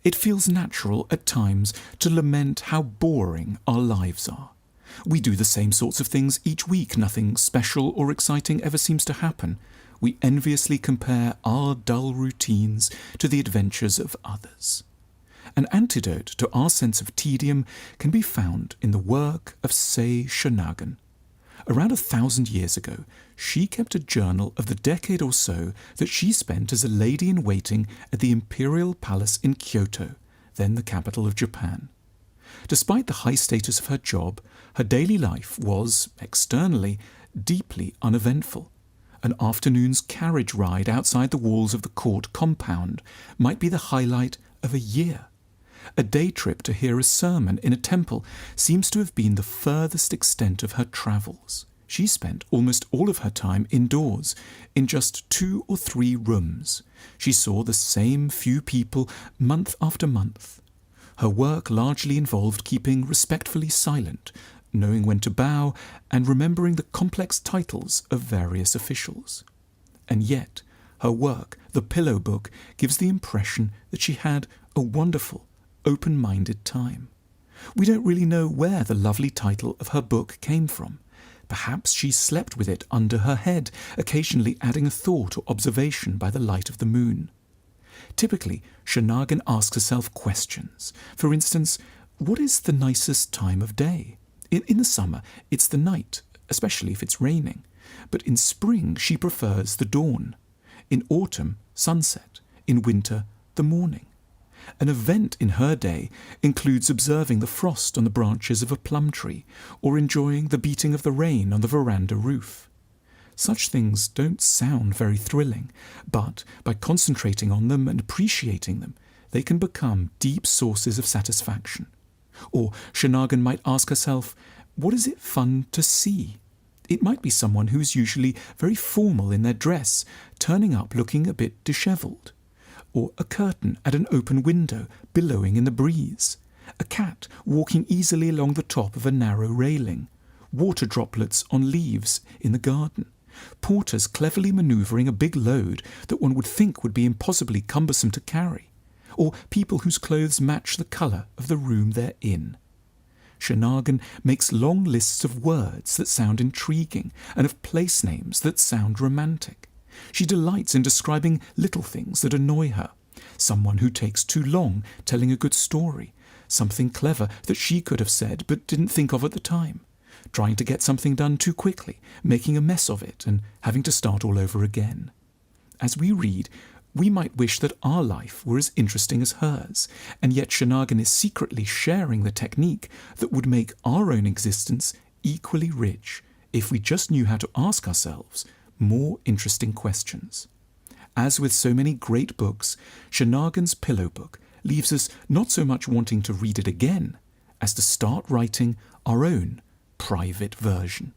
It feels natural at times to lament how boring our lives are. We do the same sorts of things each week. Nothing special or exciting ever seems to happen. We enviously compare our dull routines to the adventures of others. An antidote to our sense of tedium can be found in the work of Say Shonagon. Around 1,000 years ago, she kept a journal of the decade or so that she spent as a lady-in-waiting at the Imperial Palace in Kyoto, then the capital of Japan. Despite the high status of her job, her daily life was, externally, deeply uneventful. An afternoon's carriage ride outside the walls of the court compound might be the highlight of a year. A day trip to hear a sermon in a temple seems to have been the furthest extent of her travels. She spent almost all of her time indoors, in just 2 or 3 rooms. She saw the same few people month after month. Her work largely involved keeping respectfully silent, knowing when to bow, and remembering the complex titles of various officials. And yet, her work, The Pillow Book, gives the impression that she had a wonderful, open-minded time. We don't really know where the lovely title of her book came from. Perhaps she slept with it under her head, occasionally adding a thought or observation by the light of the moon. Typically, Shonagon asks herself questions. For instance, what is the nicest time of day? In the summer, it's the night, especially if it's raining. But in spring, she prefers the dawn. In autumn, sunset. In winter, the morning. An event in her day includes observing the frost on the branches of a plum tree, or enjoying the beating of the rain on the veranda roof. Such things don't sound very thrilling, but by concentrating on them and appreciating them, they can become deep sources of satisfaction. Or Shonagon might ask herself, what is it fun to see? It might be someone who's usually very formal in their dress, turning up looking a bit dishevelled. Or a curtain at an open window, billowing in the breeze. A cat walking easily along the top of a narrow railing. Water droplets on leaves in the garden. Porters cleverly manoeuvring a big load that one would think would be impossibly cumbersome to carry. Or people whose clothes match the colour of the room they're in. Shonagon makes long lists of words that sound intriguing and of place names that sound romantic. She delights in describing little things that annoy her. Someone who takes too long telling a good story. Something clever that she could have said but didn't think of at the time. Trying to get something done too quickly, making a mess of it and having to start all over again. As we read, we might wish that our life were as interesting as hers, and yet Shonagon is secretly sharing the technique that would make our own existence equally rich if we just knew how to ask ourselves more interesting questions. As with so many great books, Shonagon's Pillow Book leaves us not so much wanting to read it again as to start writing our own private version.